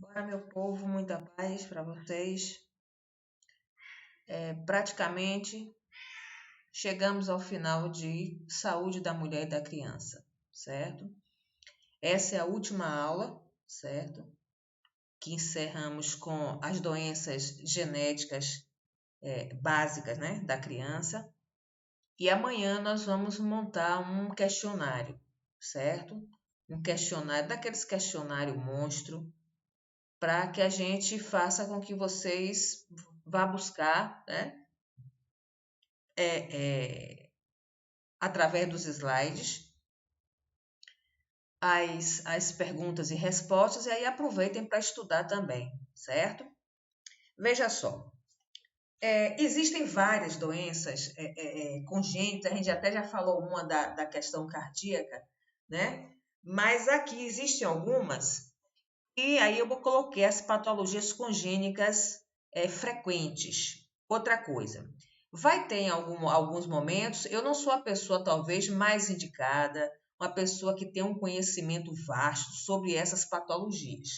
Bora, meu povo, muita paz para vocês. Praticamente chegamos ao final de saúde da mulher e da criança, certo? Essa é a última aula, certo? Que encerramos com as doenças genéticas básicas, né, da criança. E amanhã nós vamos montar um questionário, certo? Um questionário, daqueles questionário monstro, para que a gente faça com que vocês vá buscar, né? Através dos slides, as perguntas e respostas, e aí aproveitem para estudar também, certo? Veja só, existem várias doenças congênitas, a gente até já falou uma da questão cardíaca, né? Mas aqui existem algumas, e aí eu coloquei as patologias congênicas frequentes. Outra coisa, vai ter em alguns momentos, eu não sou a pessoa talvez mais indicada, uma pessoa que tem um conhecimento vasto sobre essas patologias.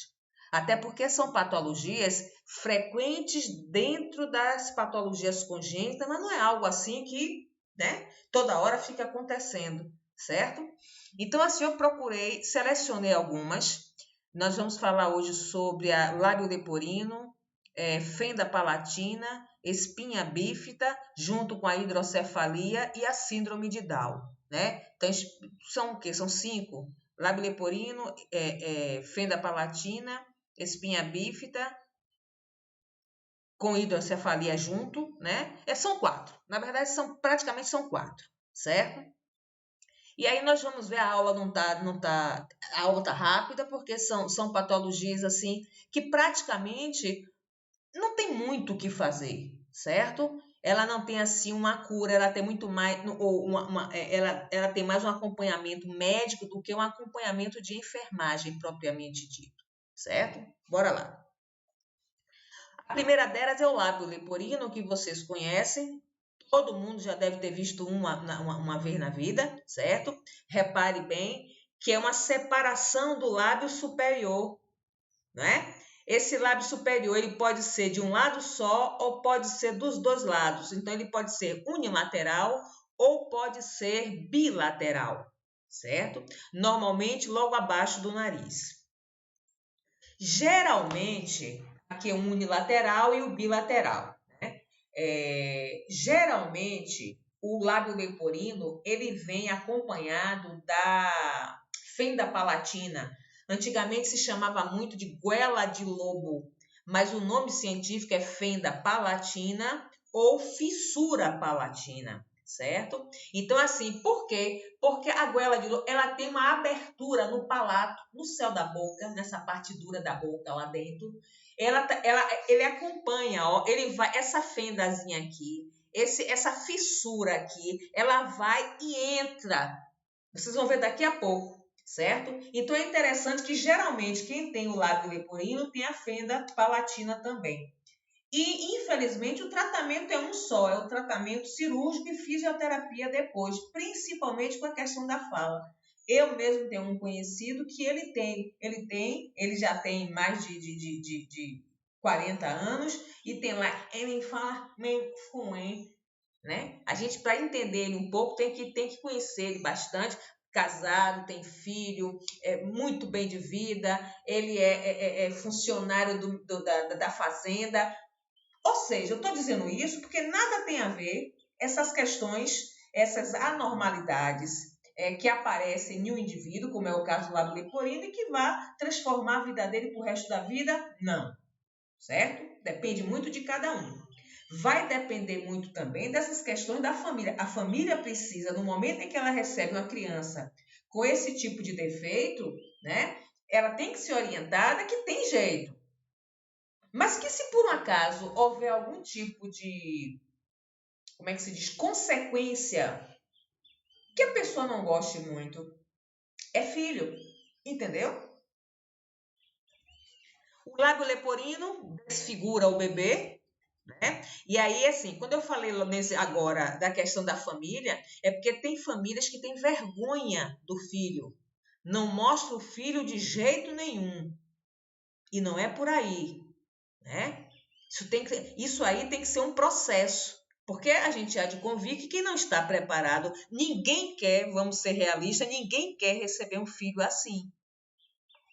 Até porque são patologias frequentes dentro das patologias congênitas, mas não é algo assim que, né, toda hora fica acontecendo, certo? Então, assim, eu selecionei algumas. Nós vamos falar hoje sobre a lábio leporino, fenda palatina, espinha bífida, junto com a hidrocefalia e a síndrome de Down, né? Então, são o quê? São 5. Lábio leporino, fenda palatina, espinha bífida, com hidrocefalia junto, né? São 4. Na verdade, praticamente são 4, certo? E aí nós vamos ver, a aula a aula tá rápida, porque são patologias assim que praticamente não tem muito o que fazer, certo? Ela não tem assim uma cura, ela tem muito mais, ou ela tem mais um acompanhamento médico do que um acompanhamento de enfermagem propriamente dito, certo? Bora lá. A primeira delas é o lábio leporino, que vocês conhecem. Todo mundo já deve ter visto uma vez na vida, certo? Repare bem que é uma separação do lábio superior, né? Esse lábio superior ele pode ser de um lado só ou pode ser dos dois lados. Então, ele pode ser unilateral ou pode ser bilateral, certo? Normalmente, logo abaixo do nariz. Geralmente, aqui é o unilateral e o bilateral, né? Geralmente, o lábio leporino ele vem acompanhado da fenda palatina. Antigamente se chamava muito de goela de lobo, mas o nome científico é fenda palatina ou fissura palatina, certo? Então, assim, por quê? Porque a goela de lobo, ela tem uma abertura no palato, no céu da boca, nessa parte dura da boca lá dentro. Ele acompanha, ó, ele vai, essa fendazinha aqui, essa fissura aqui, ela vai e entra. Vocês vão ver daqui a pouco, certo? Então é interessante que geralmente quem tem o lábio leporino tem a fenda palatina também. E, infelizmente, o tratamento é um só, é o tratamento cirúrgico e fisioterapia depois, principalmente com a questão da fala. Eu mesmo tenho um conhecido que ele já tem mais de 40 anos e tem lá, ele fala meio ruim, né? A gente, para entender ele um pouco, tem que conhecer ele bastante. Casado, tem filho, muito bem de vida, ele é funcionário da fazenda. Ou seja, eu estou dizendo isso porque nada tem a ver essas questões, essas anormalidades que aparecem em um indivíduo, como é o caso do lábio leporino, e que vai transformar a vida dele para o resto da vida? Não, certo? Depende muito de cada um. Vai depender muito também dessas questões da família. A família precisa, no momento em que ela recebe uma criança com esse tipo de defeito, né? Ela tem que ser orientada que tem jeito. Mas que se por um acaso houver algum tipo de, como é que se diz, consequência que a pessoa não goste muito, é filho, entendeu? O lábio leporino desfigura o bebê, né? E aí, assim, quando eu falei agora da questão da família, é porque tem famílias que têm vergonha do filho, não mostra o filho de jeito nenhum. E não é por aí, né? Isso aí tem que ser um processo. Porque a gente há de convir que quem não está preparado, ninguém quer, vamos ser realistas, ninguém quer receber um filho assim.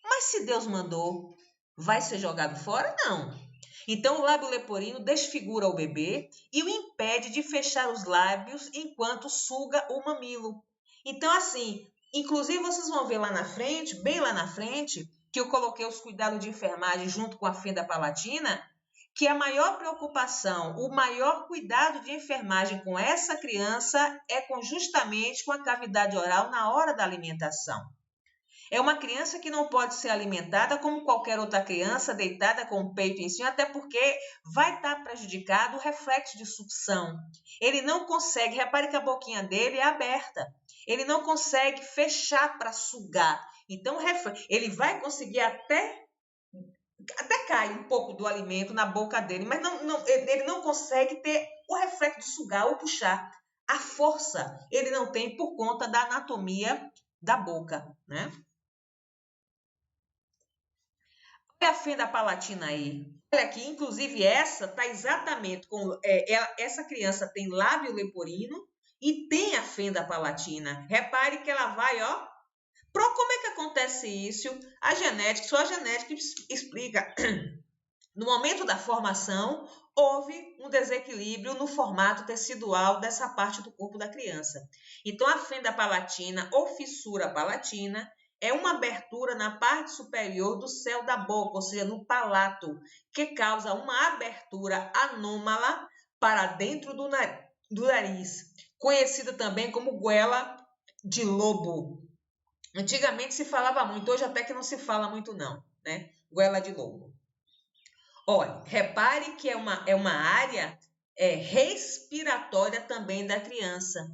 Mas se Deus mandou, vai ser jogado fora? Não. Então o lábio leporino desfigura o bebê e o impede de fechar os lábios enquanto suga o mamilo. Então, assim, inclusive vocês vão ver lá na frente, bem lá na frente, que eu coloquei os cuidados de enfermagem junto com a fenda palatina, que a maior preocupação, o maior cuidado de enfermagem com essa criança é justamente com a cavidade oral na hora da alimentação. É uma criança que não pode ser alimentada como qualquer outra criança deitada com o peito em cima, até porque vai estar prejudicado o reflexo de sucção. Ele não consegue, repare que a boquinha dele é aberta, ele não consegue fechar para sugar. Então, ele vai conseguir até cai um pouco do alimento na boca dele, mas ele não consegue ter o reflexo de sugar ou puxar. A força ele não tem por conta da anatomia da boca, né? Olha a fenda palatina aí. Olha aqui, inclusive essa está exatamente com... essa criança tem lábio leporino e tem a fenda palatina. Repare que ela vai, ó. Como é que acontece isso? Só a genética explica. No momento da formação, houve um desequilíbrio no formato tecidual dessa parte do corpo da criança. Então, a fenda palatina ou fissura palatina é uma abertura na parte superior do céu da boca, ou seja, no palato, que causa uma abertura anômala para dentro do nariz, conhecida também como goela de lobo. Antigamente se falava muito, hoje até que não se fala muito não, né? Goela de lobo. Olha, repare que é uma área respiratória também da criança.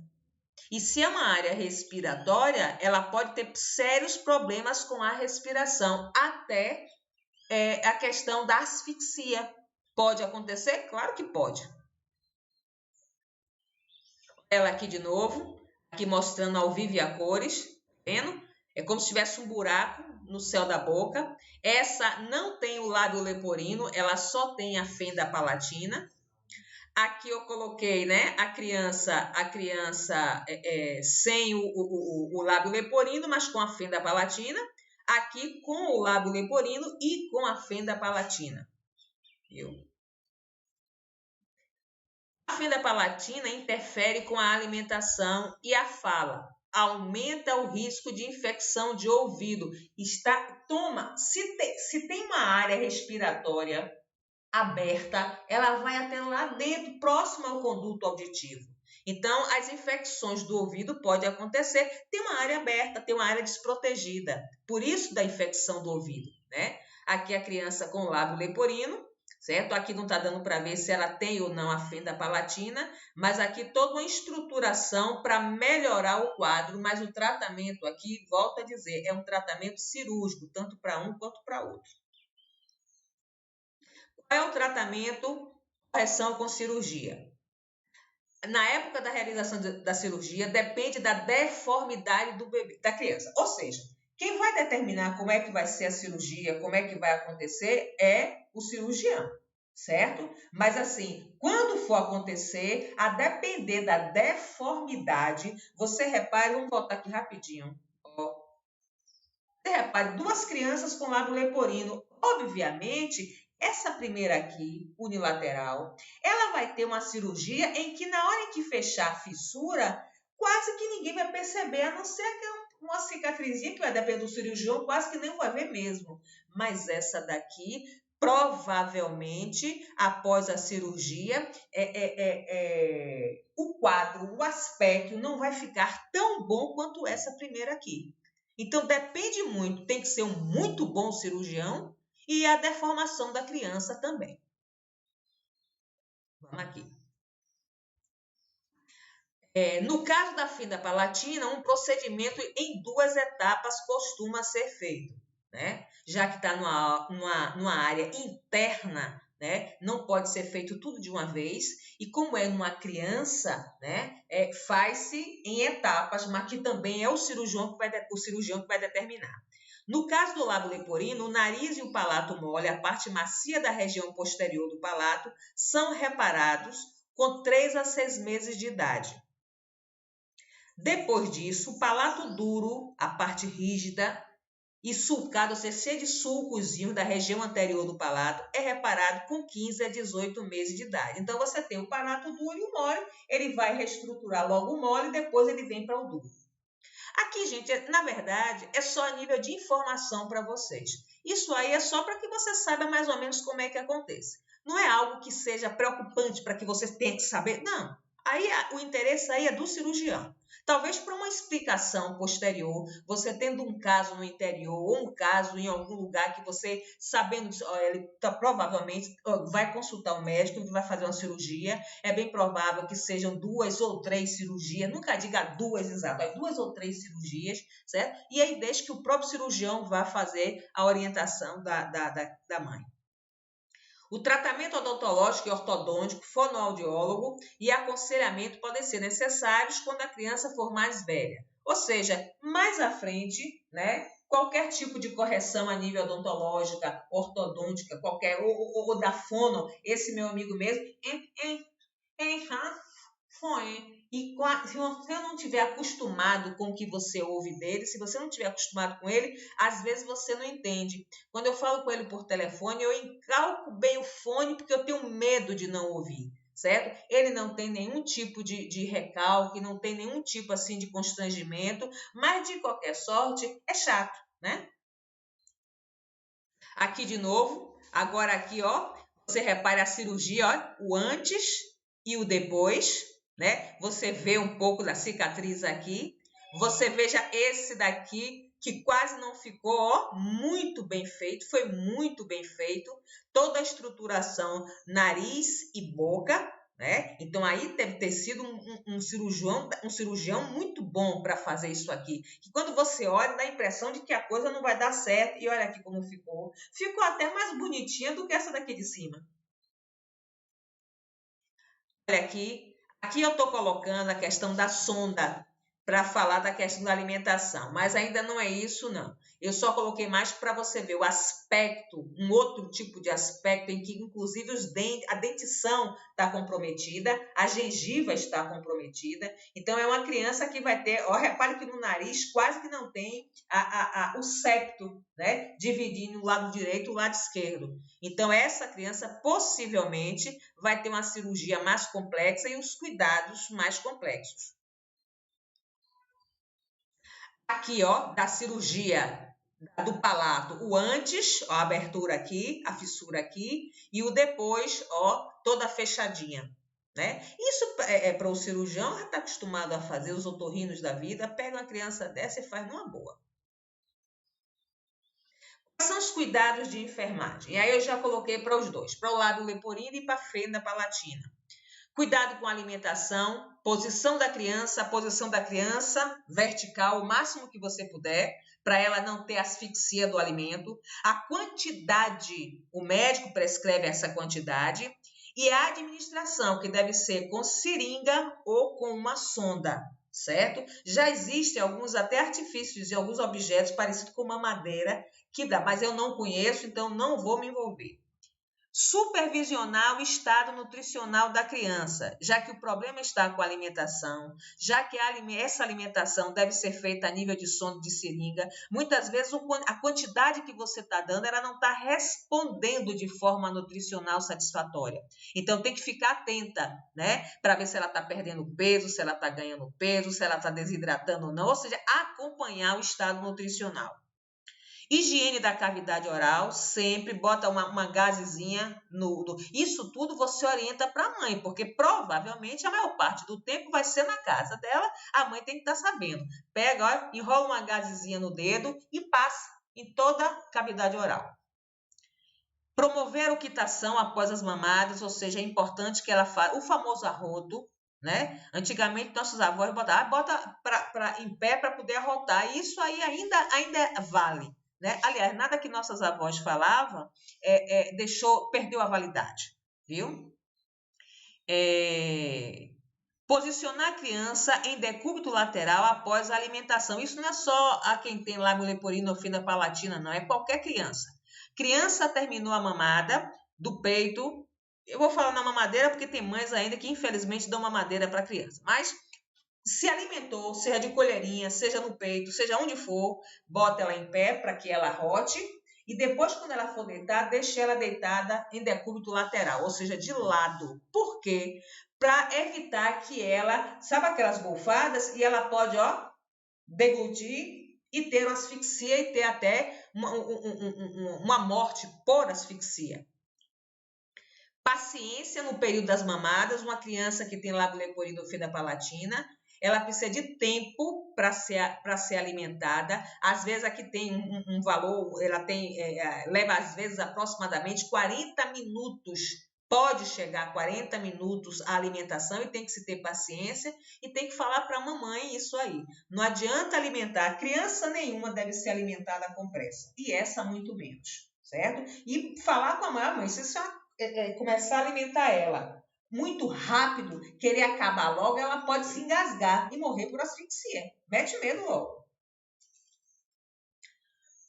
E se é uma área respiratória, ela pode ter sérios problemas com a respiração, até a questão da asfixia. Pode acontecer? Claro que pode. Ela aqui de novo, aqui mostrando ao vivo e a cores, tá vendo? É como se tivesse um buraco no céu da boca. Essa não tem o lábio leporino, ela só tem a fenda palatina. Aqui eu coloquei, né, a criança sem o lábio leporino, mas com a fenda palatina. Aqui com o lábio leporino e com a fenda palatina. Viu? A fenda palatina interfere com a alimentação e a fala. Aumenta o risco de infecção de ouvido. Se tem uma área respiratória aberta, ela vai até lá dentro, próximo ao conduto auditivo. Então, as infecções do ouvido podem acontecer. Tem uma área aberta, tem uma área desprotegida. Por isso da infecção do ouvido, né? Aqui a criança com o lábio leporino, certo? Aqui não está dando para ver se ela tem ou não a fenda palatina, mas aqui toda uma estruturação para melhorar o quadro, mas o tratamento aqui, volto a dizer, é um tratamento cirúrgico, tanto para um quanto para outro. Qual é o tratamento? Correção com cirurgia. Na época da realização da cirurgia, depende da deformidade do bebê, da criança. Ou seja, quem vai determinar como é que vai ser a cirurgia, como é que vai acontecer, é o cirurgião, certo? Mas assim, quando for acontecer, a depender da deformidade, você repare, vamos voltar aqui rapidinho. Você repare, 2 crianças com lábio leporino. Obviamente, essa primeira aqui, unilateral, ela vai ter uma cirurgia em que na hora em que fechar a fissura, quase que ninguém vai perceber, a não ser que uma cicatrizinha que vai depender do cirurgião, quase que nem vai ver mesmo. Mas essa daqui, provavelmente, após a cirurgia, o quadro, o aspecto não vai ficar tão bom quanto essa primeira aqui. Então, depende muito, tem que ser um muito bom cirurgião e a deformação da criança também. Vamos aqui. No caso da fenda palatina, um procedimento em 2 etapas costuma ser feito, né? Já que está numa área interna né? Não pode ser feito tudo de uma vez. E como é numa criança, né? Faz-se em etapas, mas que também é o cirurgião que vai determinar. No caso do lábio leporino, o nariz e o palato mole, a parte macia da região posterior do palato, são reparados com 3 a 6 meses de idade. Depois disso, o palato duro, a parte rígida e sulcado, ou seja, cheio de sulcozinhos da região anterior do palato, é reparado com 15 a 18 meses de idade. Então, você tem o palato duro e o mole, ele vai reestruturar logo o mole e depois ele vem para o duro. Aqui, gente, na verdade, é só a nível de informação para vocês. Isso aí é só para que você saiba mais ou menos como é que acontece. Não é algo que seja preocupante para que você tenha que saber, não. Aí o interesse aí é do cirurgião. Talvez para uma explicação posterior, você tendo um caso no interior ou um caso em algum lugar que você, sabendo disso, ele provavelmente vai consultar o médico, vai fazer uma cirurgia, é bem provável que sejam 2 ou 3 cirurgias, nunca diga 2 exato, é 2 ou 3 cirurgias, certo? E aí deixa que o próprio cirurgião vá fazer a orientação da mãe. O tratamento odontológico e ortodôntico, fonoaudiólogo e aconselhamento podem ser necessários quando a criança for mais velha. Ou seja, mais à frente, né? Qualquer tipo de correção a nível odontológica, ortodôntica, qualquer, ou da fono, esse meu amigo mesmo, foi. E se você não estiver acostumado com o que você ouve dele, se você não estiver acostumado com ele, às vezes você não entende. Quando eu falo com ele por telefone, eu encalco bem o fone porque eu tenho medo de não ouvir, certo? Ele não tem nenhum tipo de recalque, não tem nenhum tipo assim de constrangimento, mas de qualquer sorte é chato, né? Aqui de novo, agora aqui, ó, você repare a cirurgia, ó, o antes e o depois, né? Você vê um pouco da cicatriz aqui. Você veja esse daqui, que quase não ficou, ó, muito bem feito, foi muito bem feito. Toda a estruturação, nariz e boca, né? Então aí deve ter sido um cirurgião muito bom para fazer isso aqui. Que quando você olha, dá a impressão de que a coisa não vai dar certo. E olha aqui como ficou. Ficou até mais bonitinha do que essa daqui de cima. Olha aqui. Aqui eu estou colocando a questão da sonda para falar da questão da alimentação, mas ainda não é isso, não. Eu só coloquei mais para você ver o aspecto, um outro tipo de aspecto em que, inclusive, a dentição está comprometida, a gengiva está comprometida. Então, é uma criança que vai ter, ó, repare que no nariz quase que não tem o septo, né, dividindo o lado direito e o lado esquerdo. Então, essa criança possivelmente vai ter uma cirurgia mais complexa e os cuidados mais complexos. Aqui, ó, da cirurgia do palato, o antes, ó, a abertura aqui, a fissura aqui, e o depois, ó, toda fechadinha, né? Isso é para o cirurgião, já está acostumado a fazer, os otorrinos da vida, pega uma criança dessa e faz numa boa. Quais são os cuidados de enfermagem? E aí eu já coloquei para os dois, para o lábio leporino e para a fenda palatina. Cuidado com a alimentação, posição da criança, a posição da criança vertical, o máximo que você puder, para ela não ter asfixia do alimento. A quantidade, o médico prescreve essa quantidade. E a administração, que deve ser com seringa ou com uma sonda, certo? Já existem alguns até artifícios e alguns objetos parecidos com uma madeira que dá, mas eu não conheço, então não vou me envolver. Supervisionar o estado nutricional da criança, já que o problema está com a alimentação, já que essa alimentação deve ser feita a nível de sonda de seringa. Muitas vezes a quantidade que você está dando, ela não está respondendo de forma nutricional satisfatória. Então tem que ficar atenta, né? Para ver se ela está perdendo peso, se ela está ganhando peso, se ela está desidratando ou não, ou seja, acompanhar o estado nutricional. Higiene da cavidade oral, sempre bota uma gazezinha Isso tudo você orienta para a mãe, porque provavelmente a maior parte do tempo vai ser na casa dela, a mãe tem que estar sabendo. Pega, ó, enrola uma gazezinha no dedo e passa em toda a cavidade oral. Promover a oquitação após as mamadas, ou seja, é importante que ela faça o famoso arroto, né? Antigamente nossos avós botavam, bota em pé para poder arrotar. Isso aí ainda vale. né? Aliás, nada que nossas avós falavam perdeu a validade, viu? Posicionar a criança em decúbito lateral após a alimentação. Isso não é só a quem tem lábio leporino ou fenda palatina, não. É qualquer criança. Criança terminou a mamada do peito. Eu vou falar na mamadeira porque tem mães ainda que infelizmente dão mamadeira para a criança. Mas se alimentou, seja de colherinha, seja no peito, seja onde for, bota ela em pé para que ela rote. E depois, quando ela for deitar, deixe ela deitada em decúbito lateral, ou seja, de lado. Por quê? Para evitar que ela, sabe aquelas golfadas, e ela pode, deglutir e ter uma asfixia e ter até uma morte por asfixia. Paciência no período das mamadas. Uma criança que tem lábio leporino ou fenda palatina, ela precisa de tempo para ser alimentada. Às vezes aqui tem um valor, ela leva às vezes aproximadamente 40 minutos. Pode chegar a 40 minutos a alimentação e tem que se ter paciência e tem que falar para a mamãe isso aí. Não adianta alimentar, criança nenhuma deve ser alimentada com pressa. E essa muito menos, certo? E falar com a mãe, se você começar a alimentar ela muito rápido, querer acabar logo, ela pode se engasgar e morrer por asfixia. Mete medo logo.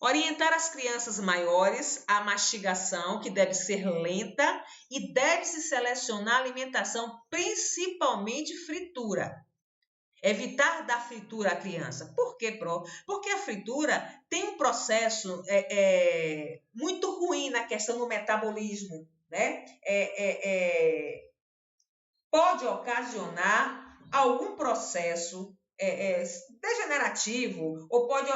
Orientar as crianças maiores à mastigação, que deve ser lenta, e deve-se selecionar a alimentação, principalmente fritura. Evitar dar fritura à criança. Por quê, Pro? Porque a fritura tem um processo muito ruim na questão do metabolismo, né? Pode ocasionar algum processo degenerativo ou pode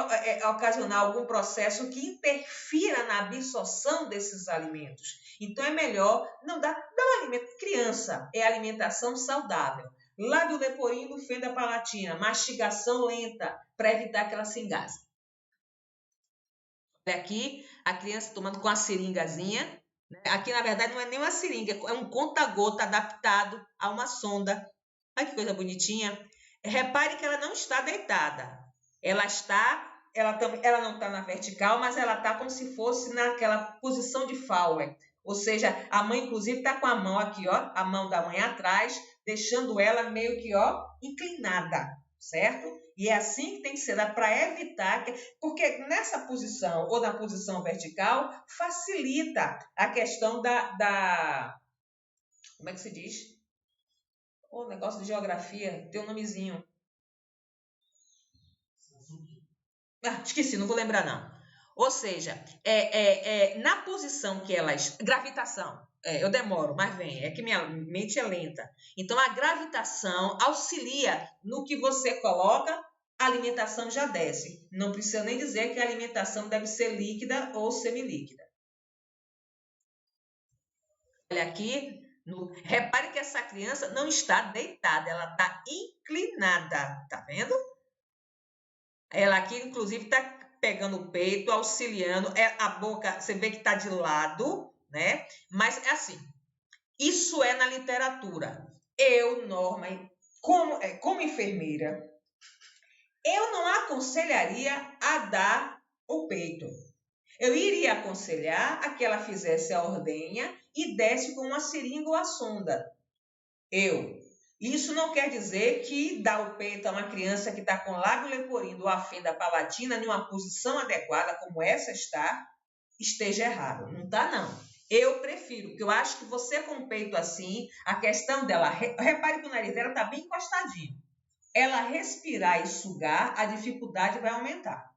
ocasionar algum processo que interfira na absorção desses alimentos. Então, é melhor não dar um alimento. Criança é alimentação saudável. Lábio leporino, fenda palatina, mastigação lenta para evitar que ela se engasgue. Olha aqui, a criança tomando com a seringazinha. Aqui, na verdade, não é nem uma seringa, é um conta-gota adaptado a uma sonda. Olha que coisa bonitinha. Repare que ela não está deitada. Ela não está na vertical, mas ela está como se fosse naquela posição de Fowler. Ou seja, a mãe, inclusive, está com a mão aqui, a mão da mãe atrás, deixando ela meio que, inclinada, certo? E é assim que tem que ser, para evitar, porque nessa posição ou na posição vertical, facilita a questão como é que se diz? O negócio de geografia, tem um nomezinho. Esqueci, não vou lembrar não. Ou seja, na posição que ela... Gravitação. Eu demoro, mas vem. É que minha mente é lenta. Então, a gravitação auxilia no que você coloca, a alimentação já desce. Não precisa nem dizer que a alimentação deve ser líquida ou semilíquida. Olha aqui. Repare que essa criança não está deitada, ela está inclinada, tá vendo? Ela aqui, inclusive, está pegando o peito, auxiliando, a boca, você vê que está de lado, né? Mas é assim, isso é na literatura. Eu, Norma, como enfermeira, eu não aconselharia a dar o peito. Eu iria aconselhar a que ela fizesse a ordenha e desse com uma seringa ou a sonda. Isso não quer dizer que dar o peito a uma criança que está com lábio leporino ou a fenda palatina em uma posição adequada, como essa esteja errado. Não está, não. Eu prefiro, porque eu acho que você com o peito assim, a questão dela... Repare que o nariz dela está bem encostadinho. Ela respirar e sugar, a dificuldade vai aumentar.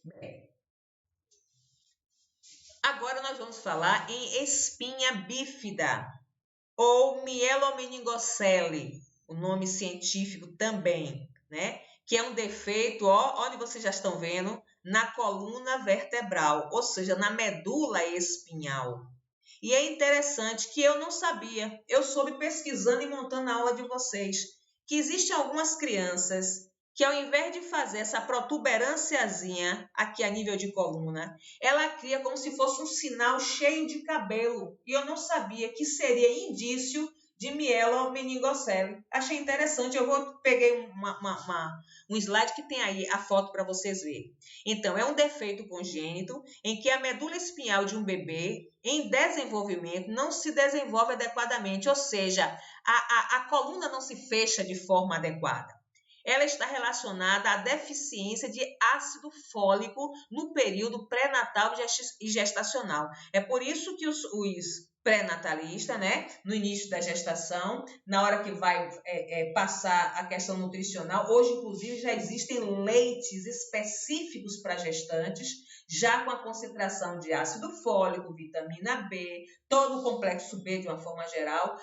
Bem, agora nós vamos falar em espinha bífida ou mielomeningocele, o nome científico também, né? Que é um defeito, onde vocês já estão vendo, na coluna vertebral, ou seja, na medula espinhal. E é interessante que eu não sabia, eu soube pesquisando e montando a aula de vocês, que existem algumas crianças que ao invés de fazer essa protuberânciazinha aqui a nível de coluna, ela cria como se fosse um sinal cheio de cabelo. E eu não sabia que seria indício de mielomeningocele. Achei interessante, peguei um slide que tem aí a foto para vocês verem. Então, é um defeito congênito em que a medula espinhal de um bebê em desenvolvimento não se desenvolve adequadamente, ou seja, a coluna não se fecha de forma adequada. Ela está relacionada à deficiência de ácido fólico no período pré-natal e gestacional. É por isso que os pré-natalistas, né, no início da gestação, na hora que vai passar a questão nutricional, hoje, inclusive, já existem leites específicos para gestantes, já com a concentração de ácido fólico, vitamina B, todo o complexo B de uma forma geral,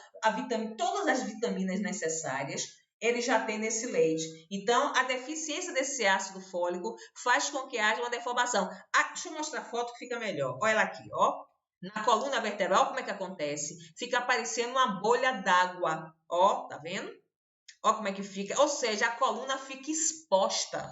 todas as vitaminas necessárias, ele já tem nesse leite. Então, a deficiência desse ácido fólico faz com que haja uma deformação. Deixa eu mostrar a foto que fica melhor. Olha ela aqui, ó. Na coluna vertebral, como é que acontece? Fica parecendo uma bolha d'água. Ó, tá vendo? Ó como é que fica. Ou seja, a coluna fica exposta.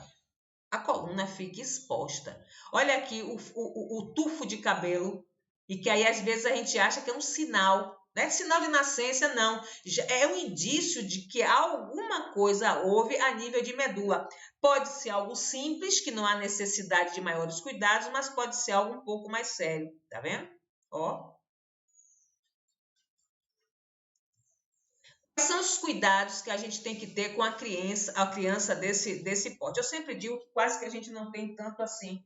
A coluna fica exposta. Olha aqui o tufo de cabelo. E que aí, às vezes, a gente acha que é um sinal. Não é sinal de nascença, não. É um indício de que alguma coisa houve a nível de medula. Pode ser algo simples, que não há necessidade de maiores cuidados, mas pode ser algo um pouco mais sério. Tá vendo? Ó. Quais são os cuidados que a gente tem que ter com a criança desse porte? Eu sempre digo que quase que a gente não tem tanto assim.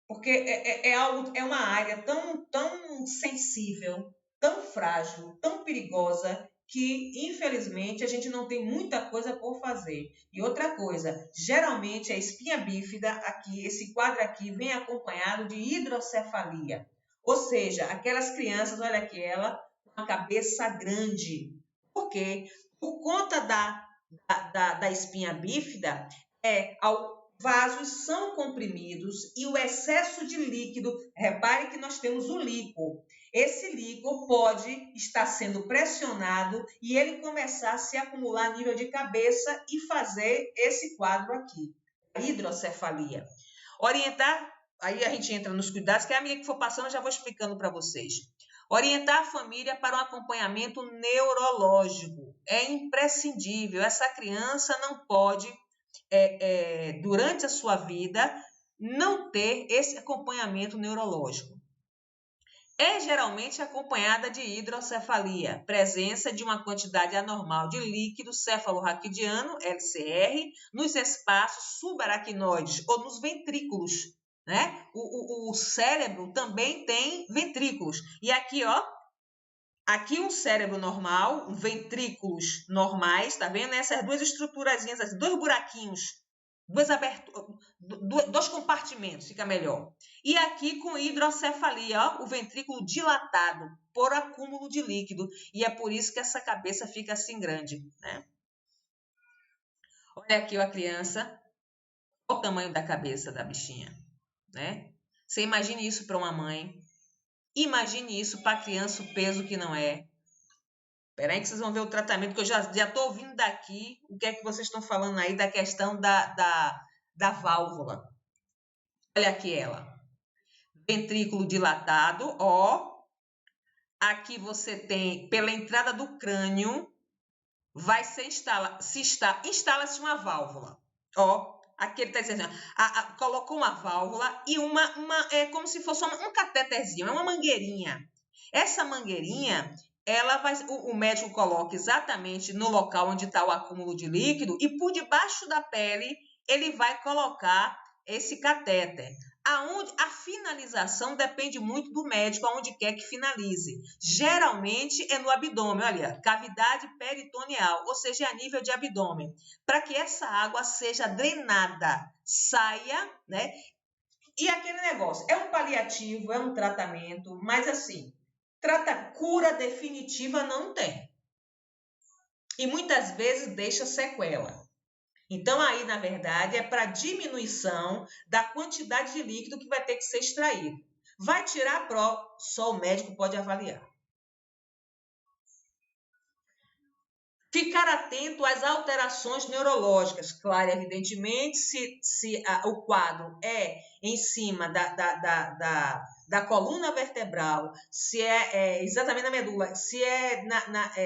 Porque é uma área tão sensível, tão frágil, tão perigosa, que, infelizmente, a gente não tem muita coisa por fazer. E outra coisa, geralmente a espinha bífida, aqui, esse quadro aqui, vem acompanhado de hidrocefalia. Ou seja, aquelas crianças, olha aqui ela, com a cabeça grande. Por quê? Por conta da espinha bífida, vasos são comprimidos e o excesso de líquido, repare que nós temos o líquor. Esse líquor pode estar sendo pressionado e ele começar a se acumular a nível de cabeça e fazer esse quadro aqui, a hidrocefalia. Orientar, aí a gente entra nos cuidados, que à medida que for passando eu já vou explicando para vocês. Orientar a família para um acompanhamento neurológico. É imprescindível, essa criança não pode durante a sua vida, não ter esse acompanhamento neurológico. É geralmente acompanhada de hidrocefalia, presença de uma quantidade anormal de líquido cefalorraquidiano, LCR, nos espaços subaracnoides ou nos ventrículos. Né? O cérebro também tem ventrículos. E aqui, ó, aqui um cérebro normal, ventrículos normais, tá vendo? Essas duas estruturazinhas, assim, dois buraquinhos, dois compartimentos, fica melhor. E aqui com hidrocefalia, ó, o ventrículo dilatado por acúmulo de líquido. E é por isso que essa cabeça fica assim grande, né? Olha aqui a criança, olha o tamanho da cabeça da bichinha, né? Você imagine isso para uma mãe. Imagine isso para a criança, o peso que não é. Espera aí que vocês vão ver o tratamento, que eu já estou ouvindo daqui o que é que vocês estão falando aí da questão da válvula. Olha aqui ela. Ventrículo dilatado, ó. Aqui você tem, pela entrada do crânio, vai ser instala-se uma válvula. Ó, aqui ele está dizendo, colocou uma válvula e é como se fosse um cateterzinho, é uma mangueirinha. Essa mangueirinha, o médico coloca exatamente no local onde está o acúmulo de líquido e por debaixo da pele ele vai colocar esse catéter. A finalização depende muito do médico, aonde quer que finalize. Geralmente é no abdômen, olha, cavidade peritoneal, ou seja, a nível de abdômen, para que essa água seja drenada, saia, né? E aquele negócio, é um paliativo, é um tratamento, mas assim, cura definitiva não tem. E muitas vezes deixa sequela. Então, aí, na verdade, é para diminuição da quantidade de líquido que vai ter que ser extraído. Vai tirar só o médico pode avaliar. Ficar atento às alterações neurológicas. Claro, evidentemente, se o quadro é em cima da coluna vertebral, se é exatamente na medula, se é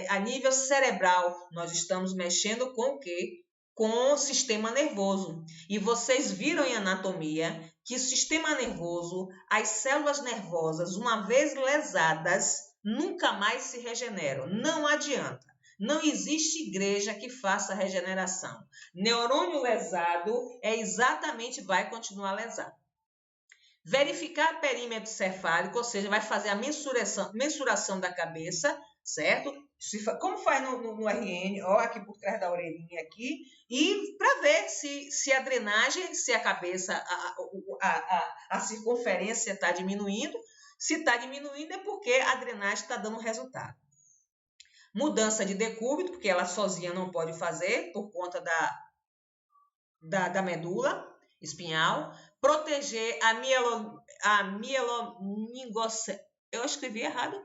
a nível cerebral, nós estamos mexendo com o quê? Com o sistema nervoso. E vocês viram em anatomia que o sistema nervoso, as células nervosas, uma vez lesadas, nunca mais se regeneram. Não adianta. Não existe igreja que faça regeneração. Neurônio lesado exatamente vai continuar lesado. Verificar perímetro cefálico, ou seja, vai fazer a mensuração da cabeça, certo? Como faz no RN, ó, aqui por trás da orelhinha aqui, e para ver se a drenagem, se a cabeça, a circunferência está diminuindo. Se está diminuindo é porque a drenagem está dando resultado. Mudança de decúbito, porque ela sozinha não pode fazer, por conta da medula espinhal. Proteger a mielomeningocele. Eu escrevi errado?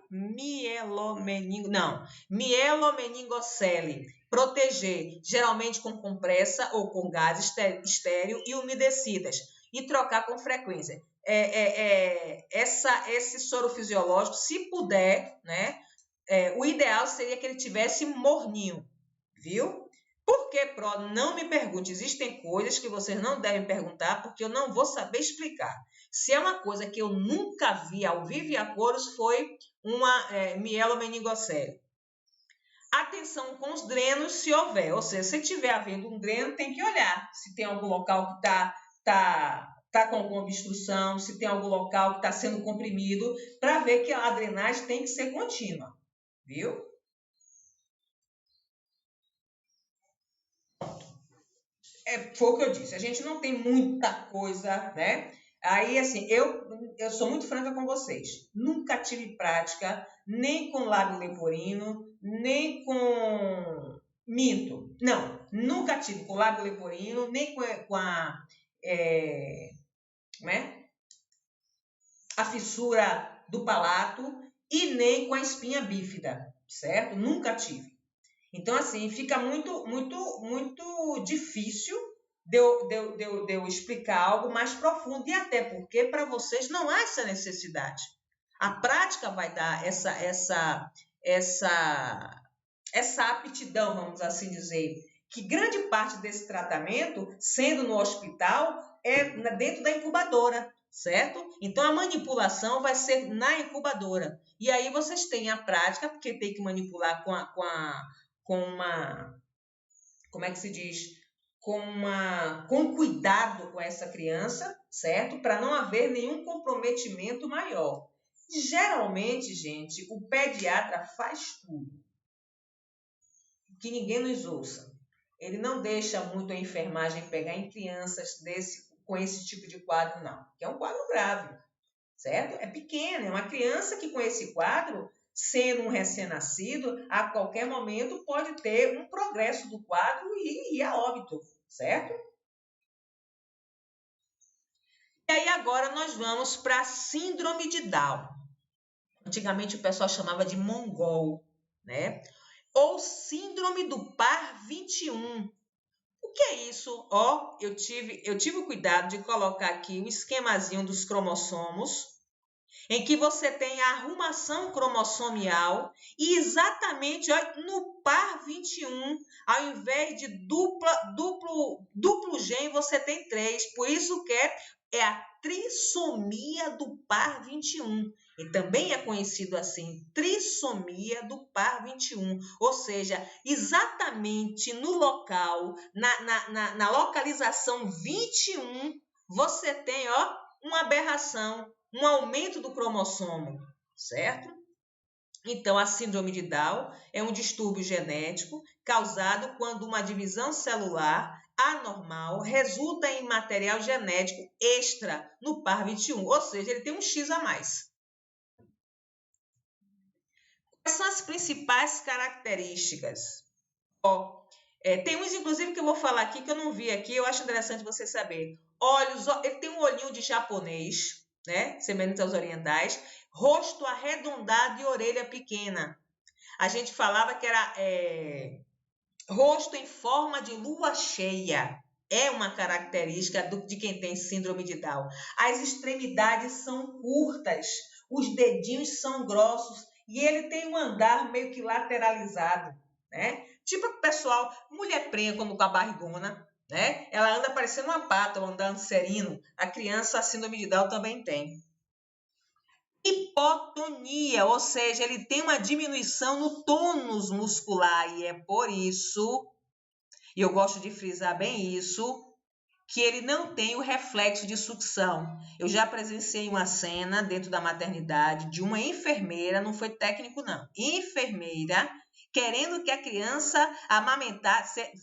Mielomeningocele. Proteger, geralmente com compressa ou com gás estéril e umedecidas. E trocar com frequência. Esse soro fisiológico, se puder, né? O ideal seria que ele tivesse morninho, viu? Por que, Pro? Não me pergunte. Existem coisas que vocês não devem perguntar, porque eu não vou saber explicar. Se é uma coisa que eu nunca vi ao vivo e a cores, foi uma mielomeningocele. Atenção com os drenos, se houver. Ou seja, se tiver havendo um dreno, tem que olhar se tem algum local que está com alguma obstrução, se tem algum local que está sendo comprimido, para ver que a drenagem tem que ser contínua. Viu? Foi o que eu disse. A gente não tem muita coisa, né? Aí, assim, eu sou muito franca com vocês. Nunca tive prática nem com lábio leporino, nem com... Minto. Não, nunca tive com lábio leporino, nem com a fissura do palato e nem com a espinha bífida, certo? Nunca tive. Então, assim, fica muito, muito, muito difícil de eu explicar algo mais profundo. E até porque, para vocês, não há essa necessidade. A prática vai dar essa aptidão, vamos assim dizer. Que grande parte desse tratamento, sendo no hospital, é dentro da incubadora, certo? Então, a manipulação vai ser na incubadora. E aí vocês têm a prática, porque tem que manipular com uma, como é que se diz? Com cuidado com essa criança, certo? Para não haver nenhum comprometimento maior. Geralmente, gente, o pediatra faz tudo. Que ninguém nos ouça. Ele não deixa muito a enfermagem pegar em crianças com esse tipo de quadro, não. Que é um quadro grave, certo? É pequeno, é uma criança que com esse quadro, sendo um recém-nascido, a qualquer momento pode ter um progresso do quadro e ir a óbito, certo? E aí agora nós vamos para a síndrome de Down. Antigamente o pessoal chamava de mongol, né? Ou síndrome do par 21. O que é isso? Ó, eu tive o cuidado de colocar aqui o esquemazinho dos cromossomos, em que você tem a arrumação cromossomial e exatamente ó, no par 21, ao invés de duplo gene, você tem 3. Por isso que é a trissomia do par 21. E também é conhecido assim, trissomia do par 21. Ou seja, exatamente no local, na localização 21, você tem ó, uma aberração, um aumento do cromossomo, certo? Então, a síndrome de Down é um distúrbio genético causado quando uma divisão celular anormal resulta em material genético extra no par 21, ou seja, ele tem um X a mais. Quais são as principais características? Tem uns, inclusive, que eu vou falar aqui, que eu não vi aqui, eu acho interessante você saber. Olhos, ele tem um olhinho de japonês, né? Semelhante aos orientais. Rosto arredondado e orelha pequena. A gente falava que era Rosto em forma de lua cheia. É uma característica de quem tem síndrome de Down. As extremidades são curtas, os dedinhos são grossos e ele tem um andar meio que lateralizado, né? Tipo o pessoal, mulher prenha como com a barrigona, né? Ela anda parecendo uma pata, andando serino. A criança, a síndrome de Down também tem. Hipotonia, ou seja, ele tem uma diminuição no tônus muscular e é por isso, e eu gosto de frisar bem isso, que ele não tem o reflexo de sucção. Eu já presenciei uma cena dentro da maternidade de uma enfermeira, não foi técnico não, enfermeira, querendo que a criança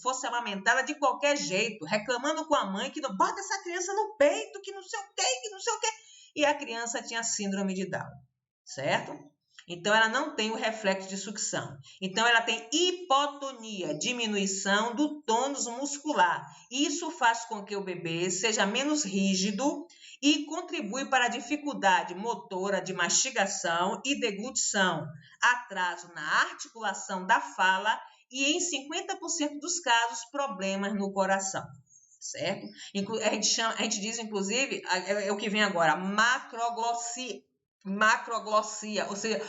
fosse amamentada de qualquer jeito, reclamando com a mãe que não bota essa criança no peito, que não sei o quê, que não sei o quê. E a criança tinha síndrome de Down, certo? Então, ela não tem o reflexo de sucção. Então, ela tem hipotonia, diminuição do tônus muscular. Isso faz com que o bebê seja menos rígido e contribui para a dificuldade motora de mastigação e deglutição, atraso na articulação da fala e, em 50% dos casos, problemas no coração. Certo? A gente diz, inclusive, é o que vem agora, macroglossia, ou seja,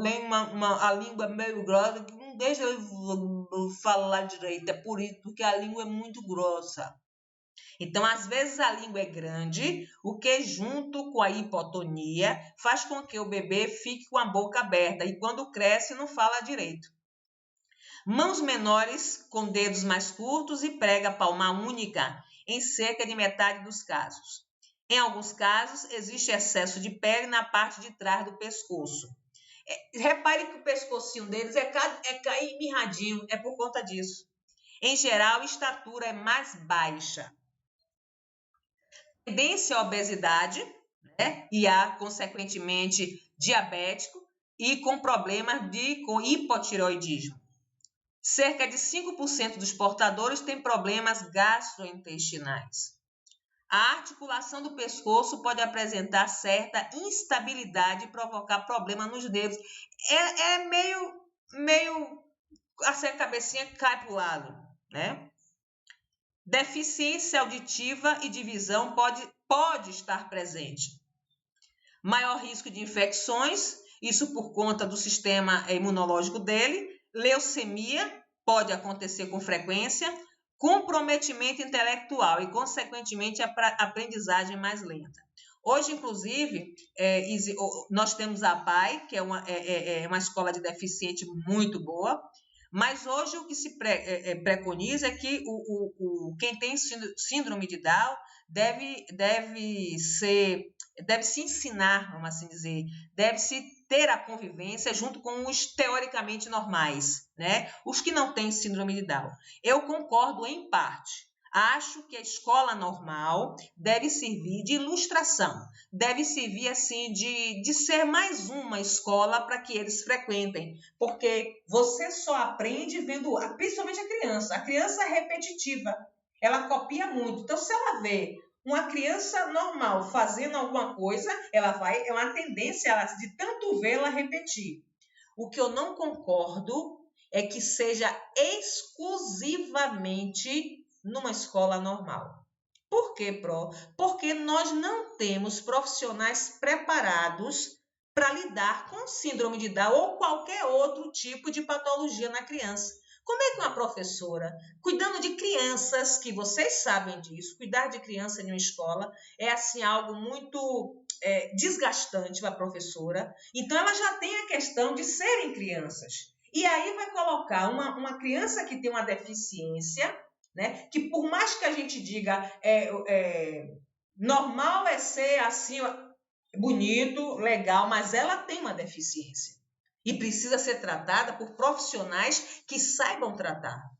nem a língua meio grossa, que não deixa eu falar direito, é por isso, porque a língua é muito grossa. Então, às vezes a língua é grande, o que junto com a hipotonia faz com que o bebê fique com a boca aberta e quando cresce não fala direito. Mãos menores com dedos mais curtos e prega palma única em cerca de metade dos casos. Em alguns casos, existe excesso de pele na parte de trás do pescoço. Repare que o pescocinho deles é cair mirradinho, é por conta disso. Em geral, a estatura é mais baixa. Tendência à obesidade, né? E há, consequentemente, diabético e com problemas com hipotireoidismo. Cerca de 5% dos portadores têm problemas gastrointestinais. A articulação do pescoço pode apresentar certa instabilidade e provocar problema nos dedos. É meio assim, a cabecinha cai para o lado, né? Deficiência auditiva e de visão pode estar presente. Maior risco de infecções, isso por conta do sistema imunológico dele. Leucemia pode acontecer com frequência. Comprometimento intelectual e, consequentemente, a aprendizagem mais lenta. Hoje, inclusive, nós temos a PAI, que é uma escola de deficiente muito boa, mas hoje o que se preconiza é que quem tem síndrome de Down deve se ensinar, vamos assim dizer, deve-se ter a convivência junto com os teoricamente normais, né? Os que não têm síndrome de Down. Eu concordo em parte. Acho que a escola normal deve servir de ilustração, deve servir assim de ser mais uma escola para que eles frequentem, porque você só aprende vendo, principalmente a criança é repetitiva, ela copia muito, então se ela vê uma criança normal fazendo alguma coisa, é uma tendência de tanto vê-la repetir. O que eu não concordo é que seja exclusivamente numa escola normal. Por quê, Pro? Porque nós não temos profissionais preparados para lidar com síndrome de Down ou qualquer outro tipo de patologia na criança. Como é que uma professora, cuidando de crianças, que vocês sabem disso, cuidar de criança em uma escola é assim algo muito desgastante para a professora. Então, ela já tem a questão de serem crianças. E aí vai colocar uma criança que tem uma deficiência, né, que por mais que a gente diga normal é ser assim, bonito, legal, mas ela tem uma deficiência. E precisa ser tratada por profissionais que saibam tratar.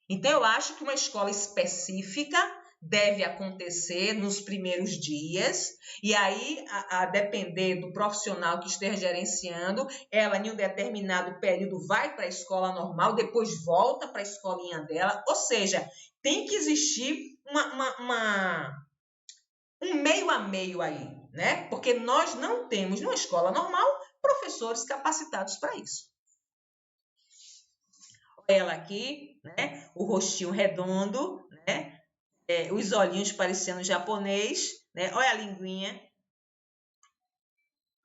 Então, eu acho que uma escola específica deve acontecer nos primeiros dias, e aí, a depender do profissional que esteja gerenciando, ela, em um determinado período, vai para a escola normal, depois volta para a escolinha dela, ou seja, tem que existir um meio a meio aí, né? Porque nós não temos, numa escola normal, professores capacitados para isso. ela aqui, né? O rostinho redondo, né? Os olhinhos parecendo japonês, né? Olha a linguinha.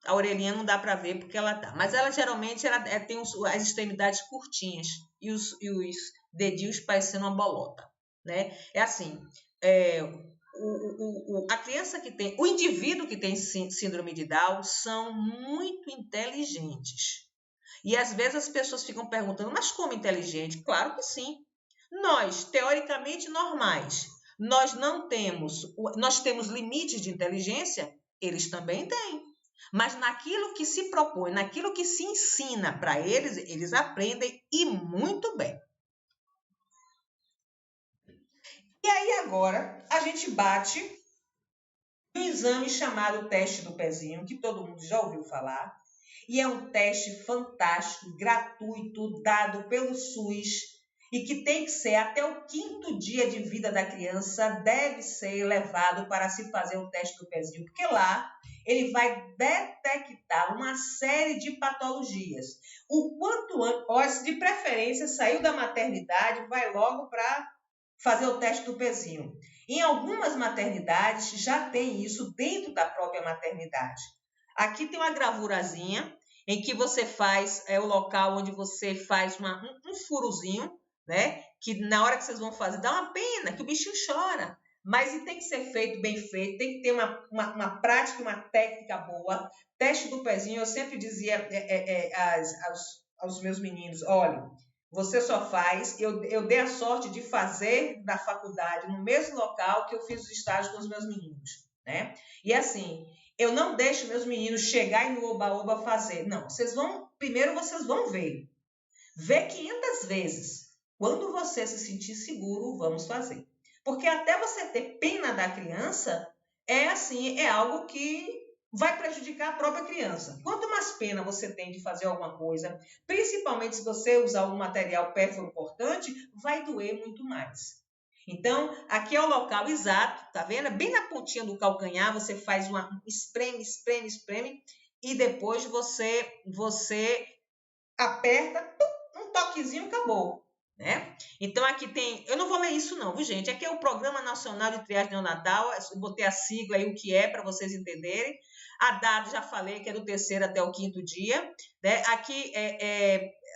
A orelhinha não dá para ver porque ela tá. Mas ela geralmente tem as extremidades curtinhas e os dedinhos parecendo uma bolota, né? É assim, a criança que tem, o indivíduo que tem síndrome de Down são muito inteligentes. E às vezes as pessoas ficam perguntando, mas como inteligente? Claro que sim. Nós, teoricamente normais, nós temos limites de inteligência, eles também têm. Mas naquilo que se propõe, naquilo que se ensina para eles, eles aprendem e muito bem. E aí agora a gente bate um exame chamado teste do pezinho, que todo mundo já ouviu falar. E é um teste fantástico, gratuito, dado pelo SUS e que tem que ser até o 5º dia de vida da criança, deve ser levado para se fazer o teste do pezinho, porque lá ele vai detectar uma série de patologias. O quanto antes, de preferência, saiu da maternidade, vai logo para fazer o teste do pezinho. Em algumas maternidades já tem isso dentro da própria maternidade. Aqui tem uma gravurazinha em que você faz, o local onde você faz um furozinho, né? Que na hora que vocês vão fazer, dá uma pena, que o bichinho chora. Mas tem que ser feito, bem feito, tem que ter uma prática, uma técnica boa. Teste do pezinho, eu sempre dizia aos meus meninos, olha, você só faz, eu dei a sorte de fazer da faculdade no mesmo local que eu fiz os estágios com os meus meninos, né? E assim, eu não deixo meus meninos chegar e no oba-oba fazer. Não, primeiro vocês vão ver. Vê 500 vezes. Quando você se sentir seguro, vamos fazer. Porque até você ter pena da criança, é algo que vai prejudicar a própria criança. Quanto mais pena você tem de fazer alguma coisa, principalmente se você usar um material perfurocortante, vai doer muito mais. Então, aqui é o local exato, tá vendo? Bem na pontinha do calcanhar, você faz espreme, e depois você aperta, um toquezinho, acabou, né? Então, aqui tem... Eu não vou ler isso não, viu, gente? Aqui é o Programa Nacional de Triagem Neonatal, eu botei a sigla aí, o que é, para vocês entenderem. A data, já falei, que é do 3º até o 5º dia, né? Aqui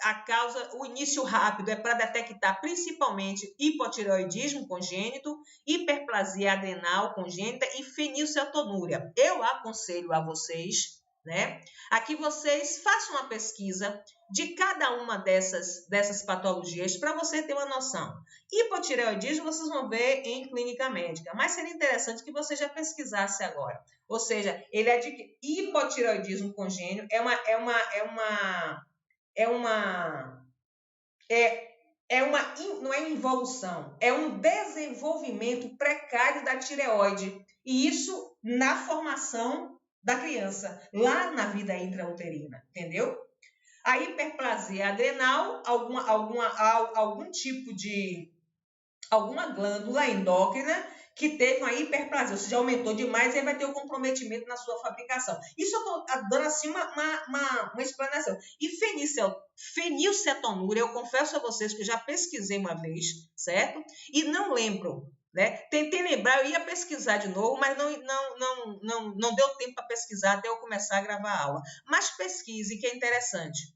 a causa, o início rápido é para detectar principalmente hipotireoidismo congênito, hiperplasia adrenal congênita e fenilcetonúria. Eu aconselho a vocês, né, a que vocês façam uma pesquisa de cada uma dessas patologias para você ter uma noção. Hipotireoidismo vocês vão ver em clínica médica, mas seria interessante que você já pesquisasse agora. Ou seja, ele adquire hipotireoidismo congênito não é involução, é um desenvolvimento precário da tireoide. E isso na formação da criança, lá na vida intrauterina, entendeu? A hiperplasia adrenal, algum tipo de... alguma glândula endócrina que teve uma hiperplasia, ou seja, aumentou demais, aí vai ter um comprometimento na sua fabricação. Isso eu estou dando assim uma explanação. E fenilcetonúria, eu confesso a vocês que eu já pesquisei uma vez, certo? E não lembro, né? Tentei lembrar, eu ia pesquisar de novo, mas não deu tempo para pesquisar até eu começar a gravar a aula. Mas pesquise, que é interessante.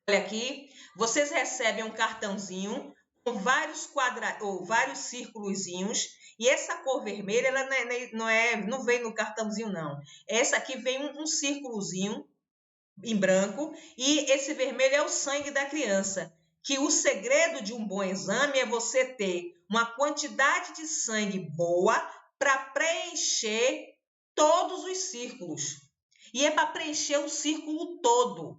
Olha aqui, vocês recebem um cartãozinho com vários círculozinhos, e essa cor vermelha ela não vem no cartãozinho, não. Essa aqui vem um círculozinho em branco, e esse vermelho é o sangue da criança. Que o segredo de um bom exame é você ter uma quantidade de sangue boa para preencher todos os círculos. E é para preencher o círculo todo,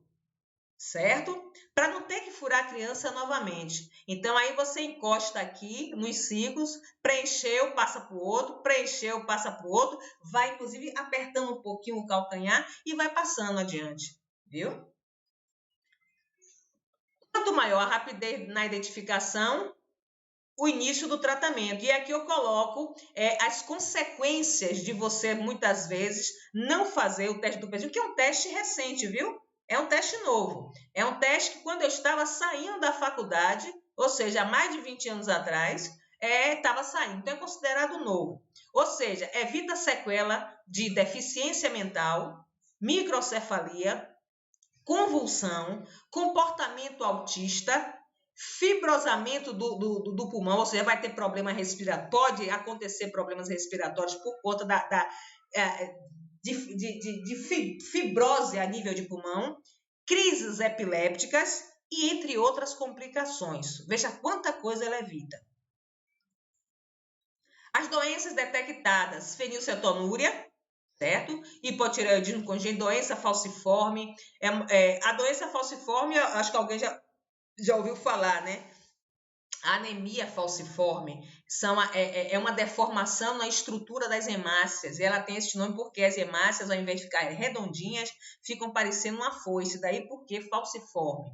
certo? Para não ter que furar a criança novamente. Então, aí você encosta aqui nos ciclos, preencheu, passa para o outro, preencheu, passa para o outro, vai, inclusive, apertando um pouquinho o calcanhar e vai passando adiante, viu? Quanto maior a rapidez na identificação, o início do tratamento. E aqui eu coloco as consequências de você, muitas vezes, não fazer o teste do pezinho, que é um teste recente, viu? É um teste novo. É um teste que quando eu estava saindo da faculdade, ou seja, há mais de 20 anos atrás, estava saindo. Então, é considerado novo. Ou seja, evita sequela de deficiência mental, microcefalia, convulsão, comportamento autista, fibrosamento do pulmão, ou seja, vai ter problema respiratório, pode acontecer problemas respiratórios por conta de fibrose a nível de pulmão, crises epilépticas e entre outras complicações. Veja quanta coisa ela evita. As doenças detectadas, fenilcetonúria, certo? Hipotireoidismo congênito, doença falciforme. A doença falciforme, acho que alguém já ouviu falar, né? A anemia falciforme é uma deformação na estrutura das hemácias. E ela tem esse nome porque as hemácias, ao invés de ficarem redondinhas, ficam parecendo uma foice. Daí porque falciforme.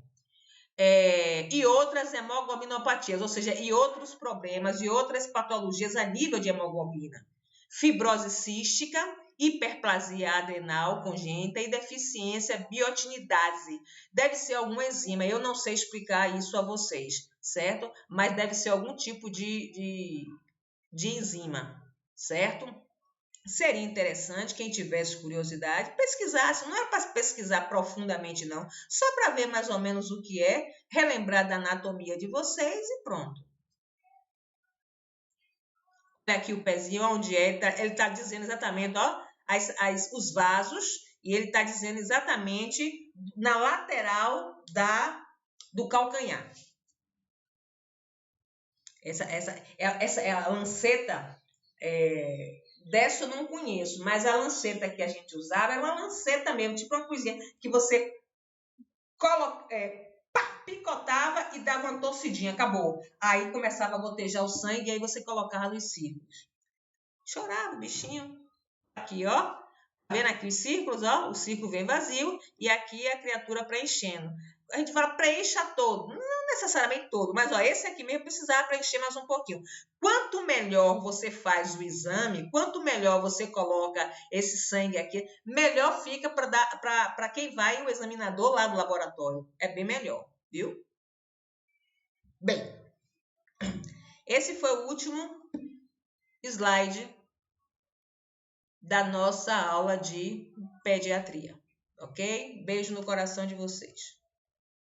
E outras hemoglobinopatias, ou seja, e outros problemas e outras patologias a nível de hemoglobina. Fibrose cística, hiperplasia adrenal congênita e deficiência biotinidase. Deve ser alguma enzima, eu não sei explicar isso a vocês, certo? Mas deve ser algum tipo de enzima, certo? Seria interessante, quem tivesse curiosidade, pesquisasse. Não é para pesquisar profundamente, não. Só para ver mais ou menos o que é, relembrar da anatomia de vocês e pronto. Olha aqui o pezinho, onde é. Ele está dizendo exatamente, ó, os vasos, e ele está dizendo exatamente na lateral do calcanhar. Essa é a lanceta. Dessa eu não conheço, mas a lanceta que a gente usava era uma lanceta mesmo, tipo uma coisinha que você picotava e dava uma torcidinha, acabou. Aí começava a gotejar o sangue e aí você colocava nos círculos. Chorava o bichinho. Aqui, ó. Tá vendo aqui os círculos, ó? O círculo vem vazio e aqui é a criatura preenchendo. A gente fala preencha todo. Não necessariamente todo, mas ó, esse aqui mesmo precisava preencher mais um pouquinho. Quanto melhor você faz o exame, quanto melhor você coloca esse sangue aqui, melhor fica para quem vai, o examinador lá do laboratório. É bem melhor, viu? Bem, esse foi o último slide da nossa aula de pediatria, ok? Beijo no coração de vocês.